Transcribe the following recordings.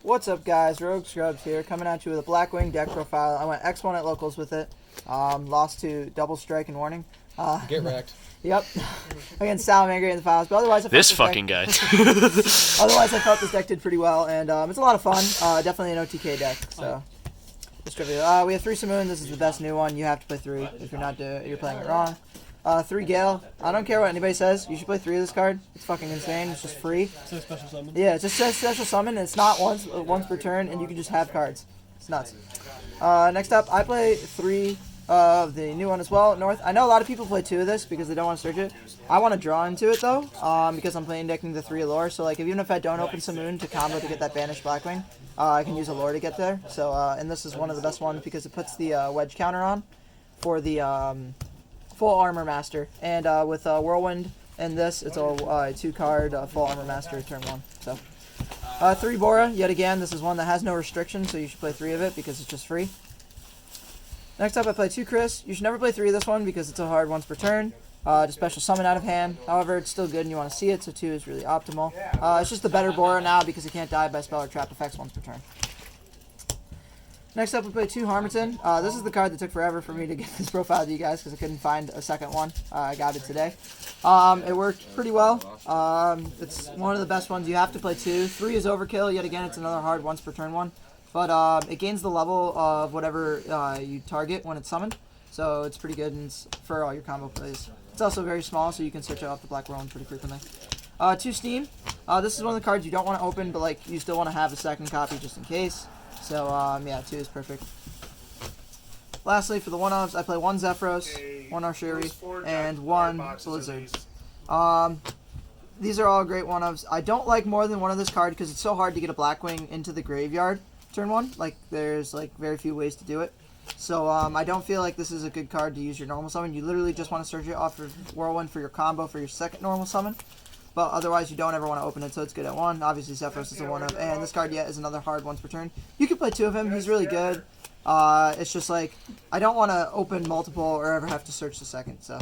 What's up, guys? Rogue Scrubs here, coming at you with a Blackwing deck profile. I went X-1 at locals with it. Lost to Double Strike and Warning. Get wrecked. Yep. Against Salamander in the finals, but otherwise I felt This fucking guy. Otherwise I felt this deck did pretty well, and it's a lot of fun. Definitely an OTK deck. So distribute. We have 3 Simoon. This is the best new one. You have to play 3 if you're not you're playing it wrong. 3 Gale. I don't care what anybody says. You should play 3 of this card. It's fucking insane. It's just free. So special summon. Yeah, it's just a special summon. And it's not once per turn, and you can just have cards. It's nuts. Next up, I play 3 of the new one as well, North. I know a lot of people play 2 of this because they don't want to search it. I want to draw into it though, because I'm playing decking the 3 Allure. So like, even if I don't open Simoon to combo to get that banished Blackwing, I can use Allure to get there. So and this is one of the best ones because it puts the wedge counter on for the full armor master, and with Whirlwind and this, it's a 2 card full armor master turn 1. So 3 Bora, yet again, this is one that has no restriction, so you should play 3 of it because it's just free. Next up, I play 2 Chris. You should never play 3 of this one because it's a hard once per turn. To special summon out of hand. However, it's still good and you want to see it, so 2 is really optimal. It's just the better Bora now because it can't die by spell or trap effects once per turn. Next up, we play 2 Harmison. This is the card that took forever for me to get this profile to you guys because I couldn't find a second one. I got it today. It worked pretty well. It's one of the best ones. You have to play 2. 3 is overkill. Yet again, it's another hard once per turn one. But it gains the level of whatever you target when it's summoned. So it's pretty good and it's for all your combo plays. It's also very small, so you can search it off the Black Whirlwind pretty frequently. 2 Steam. This is one of the cards you don't want to open, but like you still want to have a second copy just in case. So yeah, 2 is perfect. Lastly, for the 1-ofs, I play 1 Zephyros, 1 Arshiri, and 1 Blizzard. These are all great 1-ofs. I don't like more than one of this card because it's so hard to get a Blackwing into the graveyard turn 1. Like, there's like very few ways to do it. So I don't feel like this is a good card to use your normal summon. You literally just want to search it off of Whirlwind for your combo for your second normal summon. But otherwise, you don't ever want to open it, so it's good at 1. Obviously, Zephyros is a 1-of, and this card, yeah, is another hard once per turn. You can play 2 of him. He's really good. It's just like, I don't want to open multiple or ever have to search the second, so.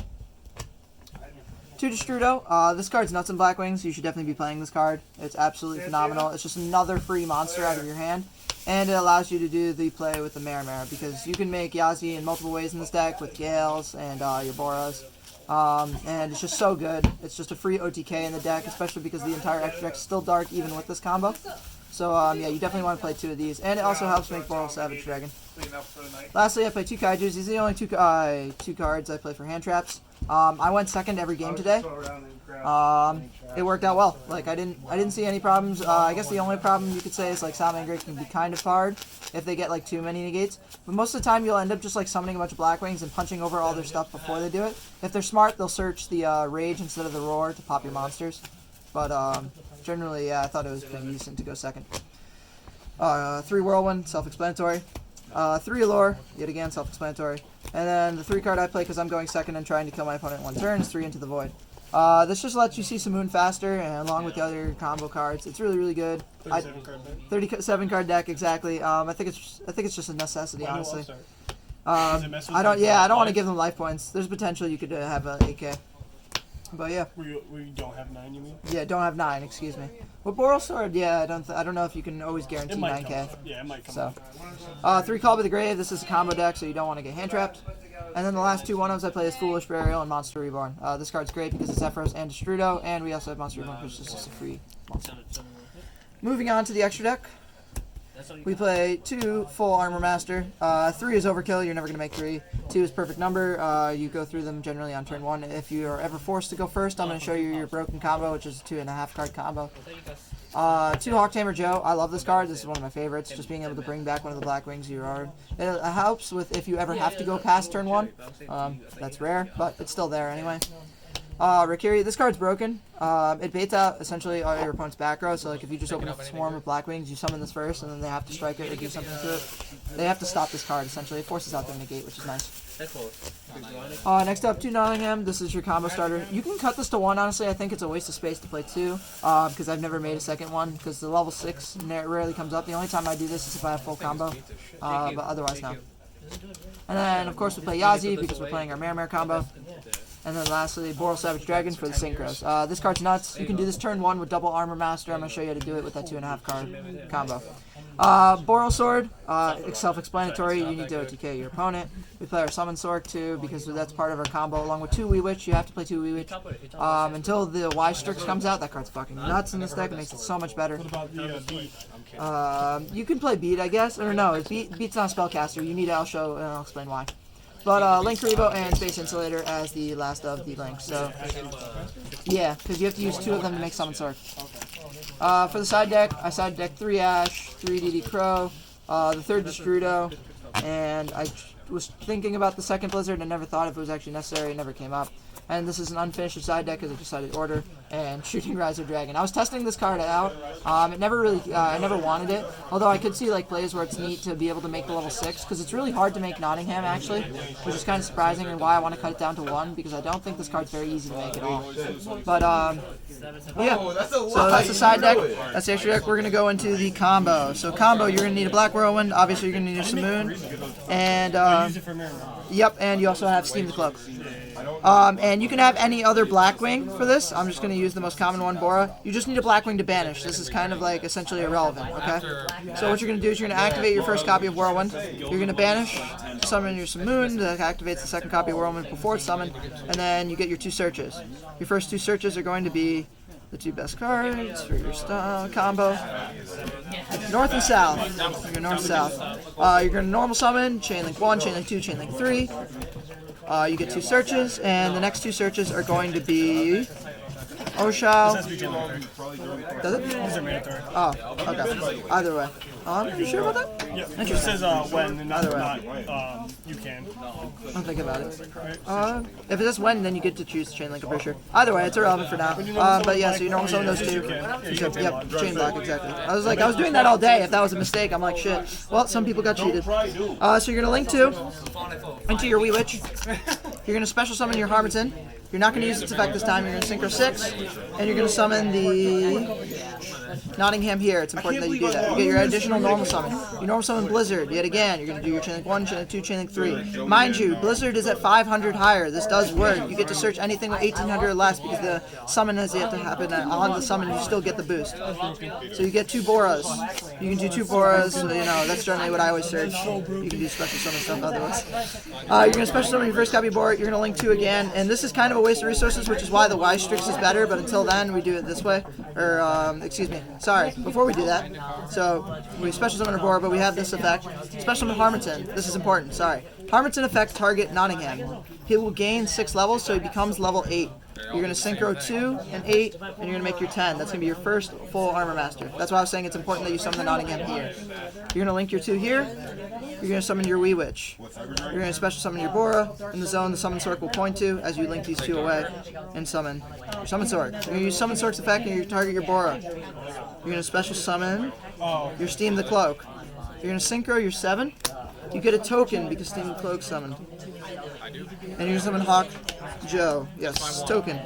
2 Destrudo. This card's nuts in Blackwings. You should definitely be playing this card. It's absolutely phenomenal. It's just another free monster out of your hand. And it allows you to do the play with the Mara, because you can make Yazi in multiple ways in this deck with Gales and your Boras. And it's just so good. It's just a free OTK in the deck, especially because the entire extra deck is still dark even with this combo. So yeah, you definitely want to play 2 of these. And it also helps make Borrelsavage Dragon. Lastly, I play 2 Kaijus. These are the only 2 cards I play for hand traps. I went second every game today. It worked out well. Like I didn't see any problems. I guess the only problem you could say is like Salamander can be kind of hard if they get like too many negates. But most of the time you'll end up just like summoning a bunch of Blackwings and punching over all their stuff before they do it. If they're smart, they'll search the Rage instead of the Roar to pop your monsters. But generally, yeah, I thought it was pretty decent to go second. 3 Whirlwind, self-explanatory. 3 Allure, yet again, self-explanatory. And then the 3 card I play because I'm going second and trying to kill my opponent in 1 turn is 3 Into the Void. This just lets you see Simoon faster, and along with the other combo cards, it's really, really good. 37 card deck, exactly. I think it's just a necessity, honestly. I don't want to give them life points. There's potential you could have a 8K. But yeah. We don't have 9, you mean? Yeah, don't have 9. Excuse me. With Boral Sword, yeah, I don't know if you can always guarantee 9K. Yeah, it might come. So, 3 Call by the Grave. This is a combo deck, so you don't want to get hand trapped. And then the last 2 1-ofs I play is Foolish Burial and Monster Reborn. This card's great because it's Zephyros and Destrudo, and we also have Monster Reborn, which is just a free monster. Moving on to the extra deck. We play 2 Full Armor Master. 3 is overkill. You're never going to make 3. 2 is perfect number. You go through them generally on turn 1. If you are ever forced to go first, I'm going to show you your broken combo, which is a 2.5 card combo. 2 Hawktamer Joe. I love this card. This is one of my favorites. Just being able to bring back one of the Blackwings you are. It helps with if you ever have to go past turn 1. That's rare, but it's still there anyway. Rakiri, this card's broken. It baits out essentially all your opponent's back row, so like if you just open a swarm of Blackwings, you summon this first, and then they have to strike it or do something to it. They have to stop this card, essentially. It forces out their negate, which is nice. Next up, 2 Nottingham. This is your combo starter. You can cut this to 1, honestly. I think it's a waste of space to play 2, because I've never made a second one, because the level 6 rarely comes up. The only time I do this is if I have full combo, but otherwise, no. And then, of course, we play Yazi, because we're playing our Mare combo. And then lastly, Borrelsavage Dragon for the Synchros. This card's nuts. You can do this turn 1 with double Armor Master. I'm going to show you how to do it with that 2.5 card combo. Boral Sword, it's self-explanatory. You need to OTK your opponent. We play our Summon Sork too because that's part of our combo. Along with 2 Wee Witch, you have to play 2 Wee Witch. Until the Y-Strix comes out, that card's fucking nuts in this deck. It makes it so much better. What about the beat? You can play Beat, I guess. Or no, Beat's not a spellcaster. You need I'll show and I'll explain why. But Link Karibo and Space Insulator as the last of the links. So yeah, because you have to use 2 of them to make Summon Sork. For the side deck, I side deck 3 Ash, 3 DD Crow, the 3rd Destrudo, and I was thinking about the 2nd Blizzard and never thought if it was actually necessary. It never came up. And this is an unfinished side deck because I decided order and Shooting Riser Dragon. I was testing this card out. It never really, I never wanted it. Although I could see like plays where it's neat to be able to make the level 6 because it's really hard to make Nottingham actually, which is kind of surprising and why I want to cut it down to 1 because I don't think this card's very easy to make at all. But yeah, so that's the side deck. That's the extra deck. We're gonna go into the combo. So combo, you're gonna need a Black Whirlwind. Obviously, you're gonna need a Simoon, and yep, and you also have Steam the Cloak. And you can have any other Blackwing for this. I'm just going to use the most common one, Bora. You just need a Blackwing to banish. This is kind of like essentially irrelevant, okay? So what you're going to do is you're going to activate your first copy of Whirlwind. You're going to banish, summon your Simoon that activates the 2nd copy of Whirlwind before it's summoned, and then you get your 2 searches. Your first 2 searches are going to be the 2 best cards for your combo. North and South. Your North-South. You're going to normal summon, Chainlink 1, Chainlink 2, Chainlink 3. You get 2 searches, and the next 2 searches are going to be Oshao. Does it? These are mandatory. Oh, okay. Either way. You sure about that? Yeah. It says when, and not you can. Don't think about it. If it says when, then you get to choose Chainlink, I'm pretty sure. Either way, it's irrelevant for now. But yeah, so you normal summon those 2. Yep, Chain Block, exactly. I was doing that all day. If that was a mistake, I'm like, shit. Well, some people got cheated. So you're going to link 2 into your Wee Witch. You're going to special summon your Harmison. You're not going to use its effect this time. You're going to Synchro 6, and you're going to summon the Nottingham here. It's important that you do that. You get your additional normal summon. You normal summon Blizzard. Yet again, you're going to do your Chainlink 1, Chainlink 2, Chainlink 3. Mind you, Blizzard is at 500 higher. This does work. You get to search anything with 1800 or less because the summon has yet to happen. On the summon, you still get the boost. So you get 2 Boras. You can do 2 Boras. So, you know, that's generally what I always search. You can do special summon stuff otherwise. You're going to special summon your first copy of Bora. You're going to link 2 again. And this is kind of a waste of resources, which is why the Y-Strix is better. But until then, we do it this way. Or, excuse me. Sorry. Before we do that, so we special summon a Bora, but we have this effect. Special summon Harmison. This is important. Sorry. Harmison effect target Nottingham. He will gain 6 levels, so he becomes level 8. You're going to Synchro 2 and 8, and you're going to make your 10. That's going to be your first full Armor Master. That's why I was saying it's important that you summon the Nottingham here. You're going to link your 2 here. You're going to summon your Wee Witch. You're going to special summon your Bora. In the zone, the Summon Sork will point to as you link these 2 away and summon your Summon Sork. You're going to use Summon Sork's effect and you target your Bora. You're going to special summon your Steam the Cloak. You're going to Synchro your 7. You get a token because Steam the Cloak summoned. And you're going to summon Hawk Joe. Yes, token.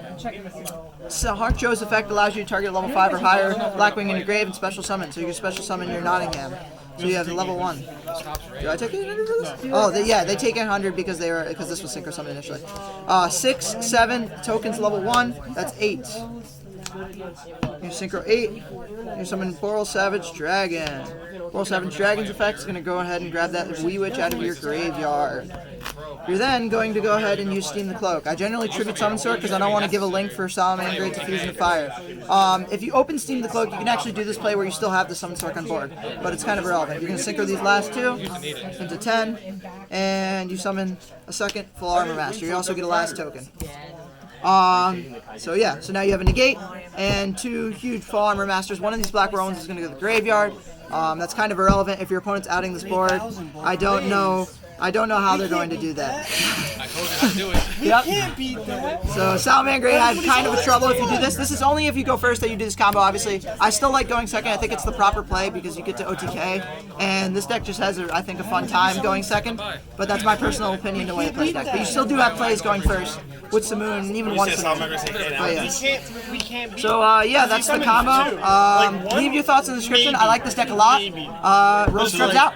So Hawk Joe's effect allows you to target level 5 or higher Blackwing in your grave and special summon. So you can special summon your Nottingham. So you have level 1. Did I take 800 for this? Oh, they take 800 because this was Synchro summon initially. 6, 7 tokens level 1. That's 8. You Synchro 8. You summon Borrelsavage Dragon. Borrelsavage Dragon's effect is going to go ahead and grab that Wee Witch out of your graveyard. You're then going to go ahead and use Steam the Cloak. I generally tribute Summon Sork because I don't want to give a link for Salamander to Fusion of Fire. If you open Steam the Cloak, you can actually do this play where you still have the Summon Sork on board, but it's kind of irrelevant. You're going to Synchro these last 2 into 10, and you summon a 2nd full Armor Master. You also get a last token. So yeah, so now you have a negate and 2 huge full Armor Masters. One of these Black Roans is going to go to the graveyard. That's kind of irrelevant if your opponent's outing this board. I don't know how they're going to do that. I told you how to do it. Yep. Can't beat that. So Salamander had kind of a trouble if you do this. This is only if you go first that you do this combo, obviously. I still like going second. I think it's the proper play because you get to OTK. And this deck just has, I think, a fun time going second. But that's my personal opinion the way it plays deck. But you still do have plays going first with Simoon and even one Simoon. So yeah, that's the combo. Leave your thoughts in the description. I like this deck a lot. Roll Scrubs out.